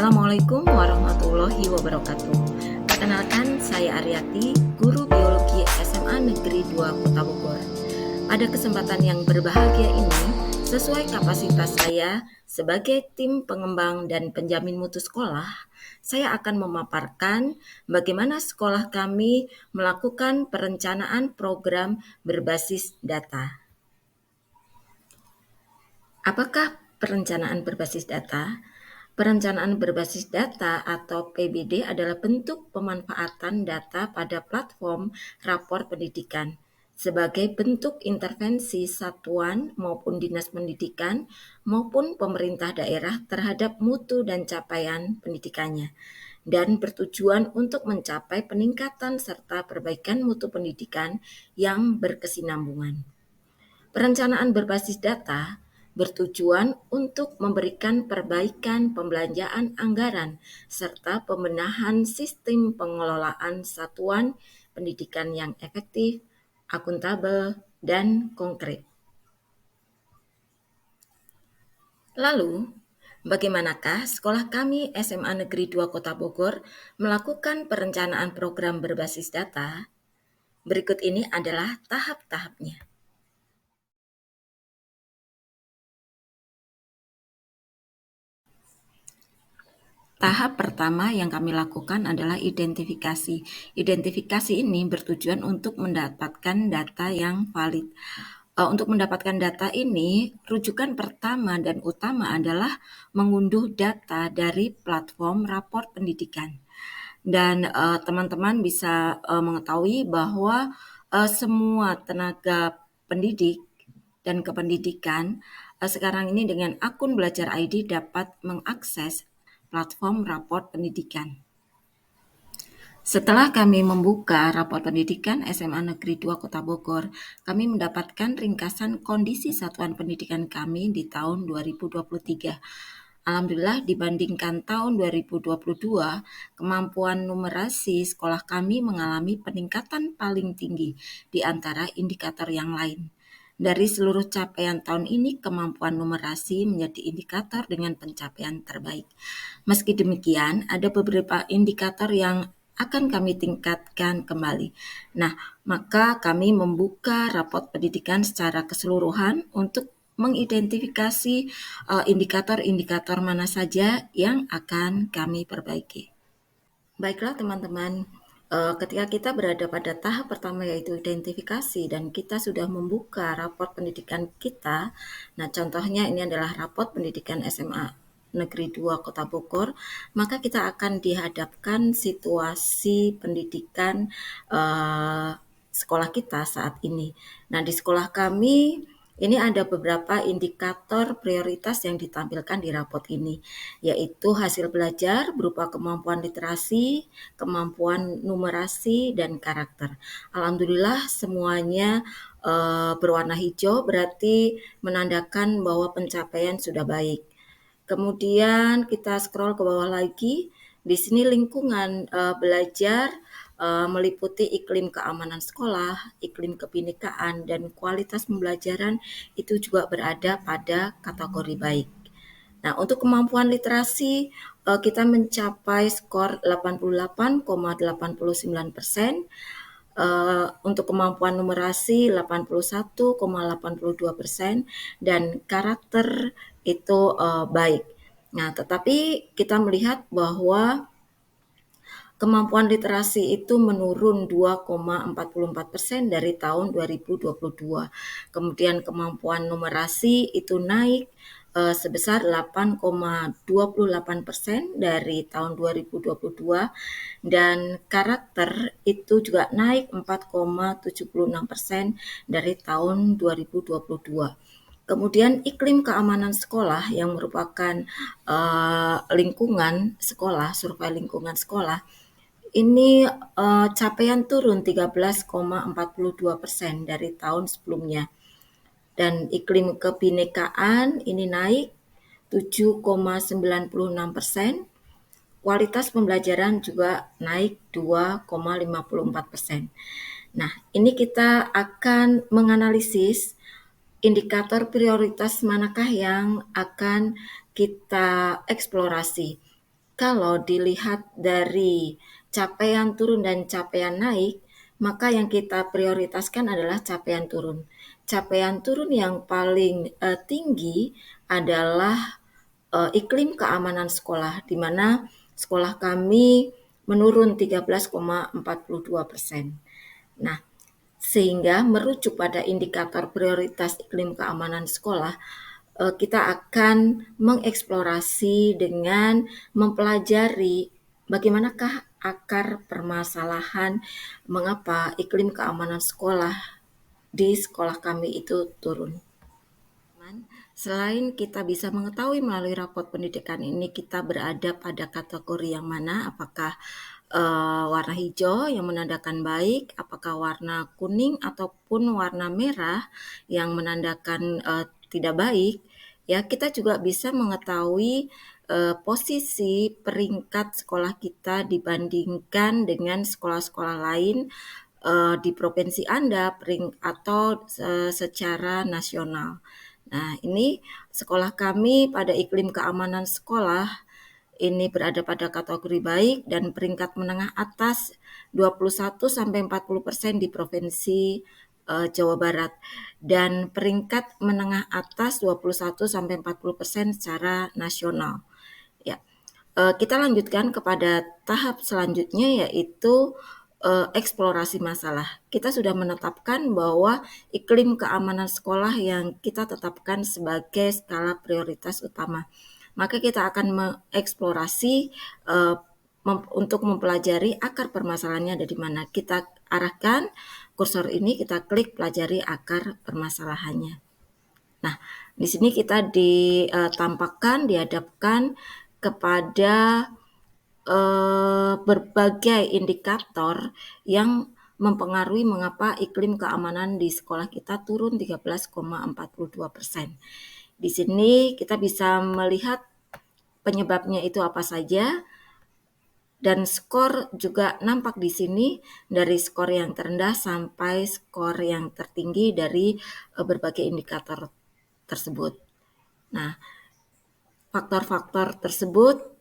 Assalamualaikum warahmatullahi wabarakatuh. Perkenalkan, saya Aryati, guru biologi SMA Negeri 2 Kota Bogor. Pada kesempatan yang berbahagia ini, sesuai kapasitas saya sebagai tim pengembang dan penjamin mutu sekolah, saya akan memaparkan bagaimana sekolah kami melakukan perencanaan program berbasis data. Apakah perencanaan berbasis data? Perencanaan berbasis data atau PBD adalah bentuk pemanfaatan data pada platform rapor pendidikan sebagai bentuk intervensi satuan maupun dinas pendidikan maupun pemerintah daerah terhadap mutu dan capaian pendidikannya dan bertujuan untuk mencapai peningkatan serta perbaikan mutu pendidikan yang berkesinambungan. Perencanaan berbasis data bertujuan untuk memberikan perbaikan pembelanjaan anggaran serta pembenahan sistem pengelolaan satuan pendidikan yang efektif, akuntabel, dan konkret. Lalu, bagaimanakah sekolah kami SMA Negeri 2 Kota Bogor melakukan perencanaan program berbasis data? Berikut ini adalah tahap-tahapnya. Tahap pertama yang kami lakukan adalah identifikasi. Identifikasi ini bertujuan untuk mendapatkan data yang valid. Untuk mendapatkan data ini, rujukan pertama dan utama adalah mengunduh data dari platform rapor pendidikan. Dan teman-teman bisa mengetahui bahwa semua tenaga pendidik dan kependidikan sekarang ini dengan akun Belajar ID dapat mengakses platform rapor pendidikan. Setelah kami membuka rapor pendidikan SMA Negeri 2 Kota Bogor, kami mendapatkan ringkasan kondisi satuan pendidikan kami di tahun 2023. Alhamdulillah dibandingkan tahun 2022, kemampuan numerasi sekolah kami mengalami peningkatan paling tinggi di antara indikator yang lain. Dari seluruh capaian tahun ini, kemampuan numerasi menjadi indikator dengan pencapaian terbaik. Meski demikian, ada beberapa indikator yang akan kami tingkatkan kembali. Nah, maka kami membuka rapot pendidikan secara keseluruhan untuk mengidentifikasi indikator-indikator mana saja yang akan kami perbaiki. Baiklah teman-teman, ketika kita berada pada tahap pertama yaitu identifikasi dan kita sudah membuka raport pendidikan kita, nah contohnya ini adalah raport pendidikan SMA Negeri 2 Kota Bogor, maka kita akan dihadapkan situasi pendidikan sekolah kita saat ini. Nah, di sekolah kami ini ada beberapa indikator prioritas yang ditampilkan di rapot ini, yaitu hasil belajar berupa kemampuan literasi, kemampuan numerasi, dan karakter. Alhamdulillah semuanya berwarna hijau, berarti menandakan bahwa pencapaian sudah baik. Kemudian kita scroll ke bawah lagi, di sini lingkungan belajar meliputi iklim keamanan sekolah, iklim kebinekaan, dan kualitas pembelajaran itu juga berada pada kategori baik. Nah, untuk kemampuan literasi kita mencapai skor 88,89%, untuk kemampuan numerasi 81,82%, dan karakter itu baik. Nah, tetapi kita melihat bahwa kemampuan literasi itu menurun 2,44% dari tahun 2022. Kemudian kemampuan numerasi itu naik sebesar 8,28% dari tahun 2022 dan karakter itu juga naik 4,76% dari tahun 2022. Kemudian iklim keamanan sekolah yang merupakan lingkungan sekolah, survei lingkungan sekolah, ini capaian turun 13,42% dari tahun sebelumnya. Dan iklim kebinekaan ini naik 7,96%. Kualitas pembelajaran juga naik 2,54%. Nah, ini kita akan menganalisis indikator prioritas manakah yang akan kita eksplorasi. Kalau dilihat dari capaian turun dan capaian naik, maka yang kita prioritaskan adalah capaian turun. Capaian turun yang paling tinggi adalah iklim keamanan sekolah, di mana sekolah kami menurun 13,42%. Nah, sehingga merujuk pada indikator prioritas iklim keamanan sekolah, kita akan mengeksplorasi dengan mempelajari bagaimanakah akar permasalahan mengapa iklim keamanan sekolah di sekolah kami itu turun. Selain kita bisa mengetahui melalui rapot pendidikan ini kita berada pada kategori yang mana, apakah warna hijau yang menandakan baik, apakah warna kuning ataupun warna merah yang menandakan tidak baik, ya kita juga bisa mengetahui posisi peringkat sekolah kita dibandingkan dengan sekolah-sekolah lain di provinsi Anda atau secara nasional. Nah, ini sekolah kami pada iklim keamanan sekolah ini berada pada kategori baik dan peringkat menengah atas 21 sampai 40% di provinsi Jawa Barat dan peringkat menengah atas 21 sampai 40% secara nasional. Ya. Kita lanjutkan kepada tahap selanjutnya yaitu eksplorasi masalah. Kita sudah menetapkan bahwa iklim keamanan sekolah yang kita tetapkan sebagai skala prioritas utama. Maka kita akan mengeksplorasi untuk mempelajari akar permasalahannya ada di mana. Kita arahkan kursor ini, kita klik pelajari akar permasalahannya. Nah, di sini kita dihadapkan kepada berbagai indikator yang mempengaruhi mengapa iklim keamanan di sekolah kita turun 13,42%. Di sini kita bisa melihat penyebabnya itu apa saja, dan skor juga nampak di sini dari skor yang terendah sampai skor yang tertinggi dari berbagai indikator tersebut. Nah, faktor-faktor tersebut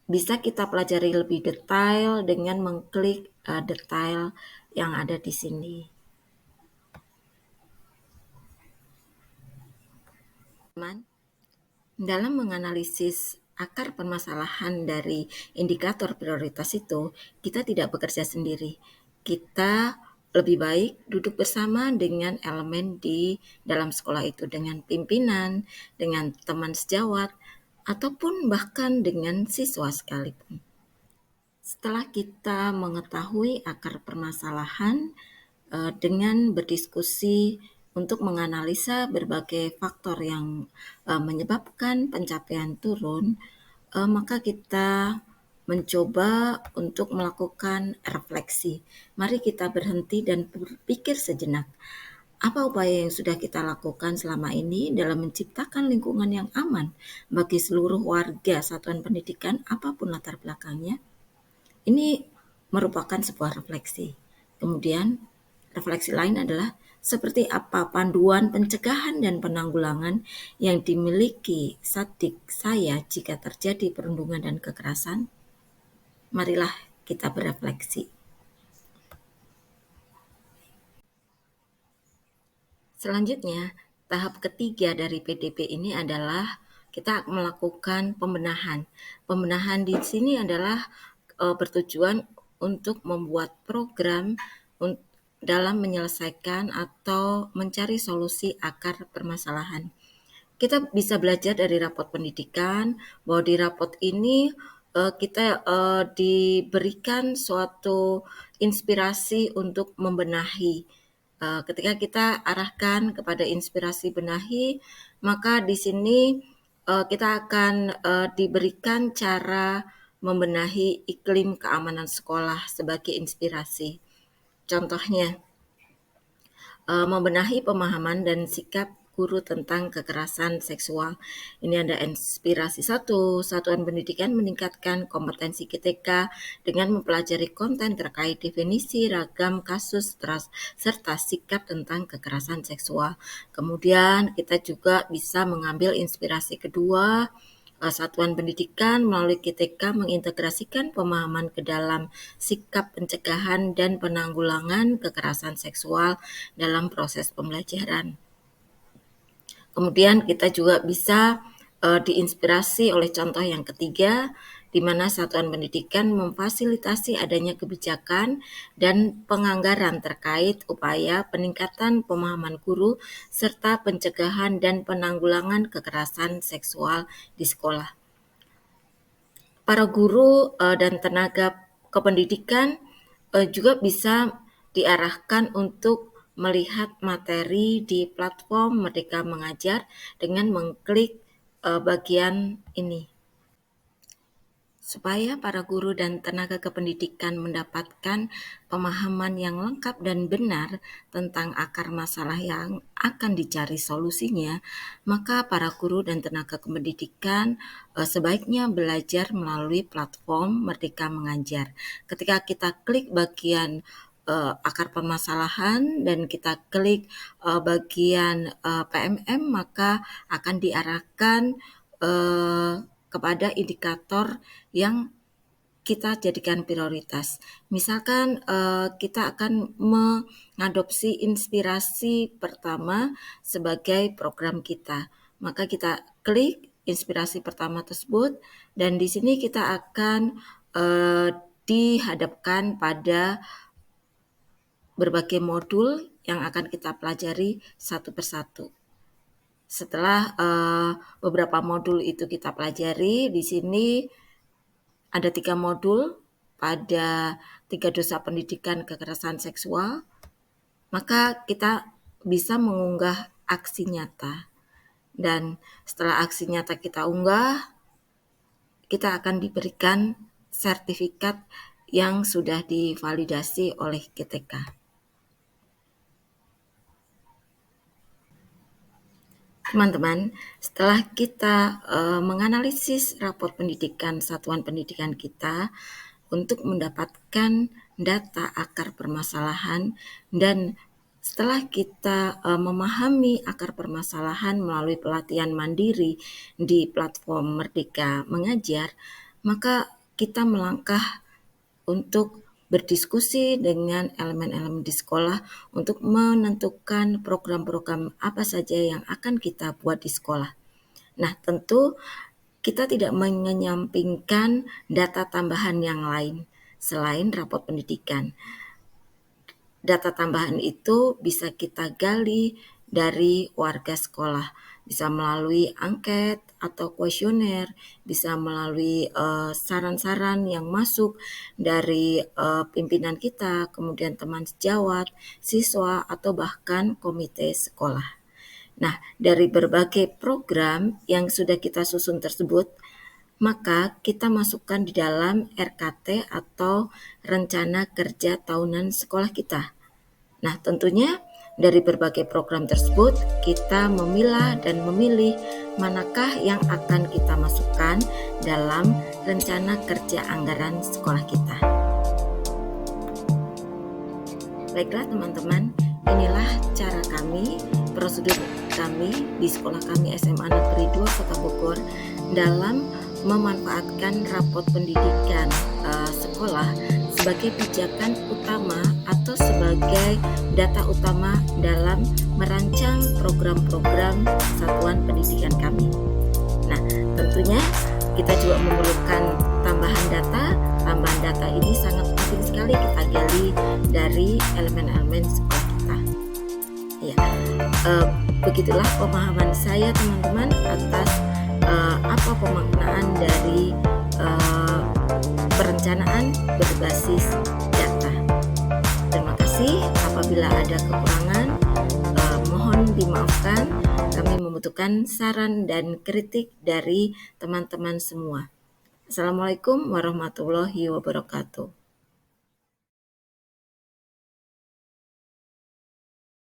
bisa kita pelajari lebih detail dengan mengklik detail yang ada di sini. Dalam menganalisis akar permasalahan dari indikator prioritas itu, kita tidak bekerja sendiri. Kita lebih baik duduk bersama dengan elemen di dalam sekolah itu, dengan pimpinan, dengan teman sejawat, ataupun bahkan dengan siswa sekalipun. Setelah kita mengetahui akar permasalahan dengan berdiskusi untuk menganalisa berbagai faktor yang menyebabkan pencapaian turun, maka kita mencoba untuk melakukan refleksi. Mari kita berhenti dan berpikir sejenak. Apa upaya yang sudah kita lakukan selama ini dalam menciptakan lingkungan yang aman bagi seluruh warga satuan pendidikan apapun latar belakangnya? Ini merupakan sebuah refleksi. Kemudian, refleksi lain adalah seperti apa panduan pencegahan dan penanggulangan yang dimiliki Satdik saya jika terjadi perundungan dan kekerasan? Marilah kita berefleksi. Selanjutnya, tahap ketiga dari PDP ini adalah kita melakukan pembenahan. Pembenahan di sini adalah bertujuan untuk membuat program dalam menyelesaikan atau mencari solusi akar permasalahan. Kita bisa belajar dari rapot pendidikan bahwa di rapot ini kita diberikan suatu inspirasi untuk membenahi. Ketika kita arahkan kepada inspirasi benahi, maka di sini kita akan diberikan cara membenahi iklim keamanan sekolah sebagai inspirasi. Contohnya, membenahi pemahaman dan sikap guru tentang kekerasan seksual. Ini ada inspirasi 1, satuan pendidikan meningkatkan kompetensi GTK dengan mempelajari konten terkait definisi ragam kasus serta sikap tentang kekerasan seksual. Kemudian kita juga bisa mengambil inspirasi kedua, Satuan pendidikan melalui GTK mengintegrasikan pemahaman ke dalam sikap pencegahan dan penanggulangan kekerasan seksual dalam proses pembelajaran. Kemudian kita juga bisa diinspirasi oleh contoh yang ketiga, di mana satuan pendidikan memfasilitasi adanya kebijakan dan penganggaran terkait upaya peningkatan pemahaman guru serta pencegahan dan penanggulangan kekerasan seksual di sekolah. Para guru dan tenaga kependidikan juga bisa diarahkan untuk melihat materi di platform Merdeka Mengajar dengan mengklik bagian ini. Supaya para guru dan tenaga kependidikan mendapatkan pemahaman yang lengkap dan benar tentang akar masalah yang akan dicari solusinya, maka para guru dan tenaga kependidikan sebaiknya belajar melalui platform Merdeka Mengajar. Ketika kita klik bagian akar permasalahan dan kita klik bagian PMM, maka akan diarahkan kepada indikator yang kita jadikan prioritas. Misalkan kita akan mengadopsi inspirasi pertama sebagai program kita, maka kita klik inspirasi pertama tersebut dan di sini kita akan dihadapkan pada berbagai modul yang akan kita pelajari satu persatu. Setelah beberapa modul itu kita pelajari, di sini ada 3 modul pada 3 dosa pendidikan kekerasan seksual, maka kita bisa mengunggah aksi nyata. Dan setelah aksi nyata kita unggah, kita akan diberikan sertifikat yang sudah divalidasi oleh GTK. Teman-teman, setelah kita menganalisis rapor pendidikan satuan pendidikan kita untuk mendapatkan data akar permasalahan dan setelah kita memahami akar permasalahan melalui pelatihan mandiri di platform Merdeka Mengajar, maka kita melangkah untuk berdiskusi dengan elemen-elemen di sekolah untuk menentukan program-program apa saja yang akan kita buat di sekolah. Nah, tentu kita tidak menyampingkan data tambahan yang lain selain rapot pendidikan. Data tambahan itu bisa kita gali dari warga sekolah, bisa melalui angket atau kuesioner, bisa melalui saran-saran yang masuk dari pimpinan kita, kemudian teman sejawat, siswa, atau bahkan komite sekolah. Nah, dari berbagai program yang sudah kita susun tersebut, maka kita masukkan di dalam RKT atau Rencana Kerja Tahunan Sekolah kita. Nah, tentunya dari berbagai program tersebut, kita memilah dan memilih manakah yang akan kita masukkan dalam rencana kerja anggaran sekolah kita. Baiklah teman-teman, inilah cara kami, prosedur kami di sekolah kami SMA Negeri 2 Kota Bogor dalam memanfaatkan rapot pendidikan sekolah sebagai pijakan utama atau sebagai data utama dalam merancang program-program satuan pendidikan kami. Nah, tentunya kita juga memerlukan tambahan data. Tambahan data ini sangat penting sekali kita gali dari elemen-elemen sekolah kita. Ya, begitulah pemahaman saya teman-teman atas apa pemaknaan dari perencanaan berbasis data. Terima kasih. Apabila ada kekurangan, mohon dimaafkan. Kami membutuhkan saran dan kritik dari teman-teman semua. Assalamualaikum warahmatullahi wabarakatuh.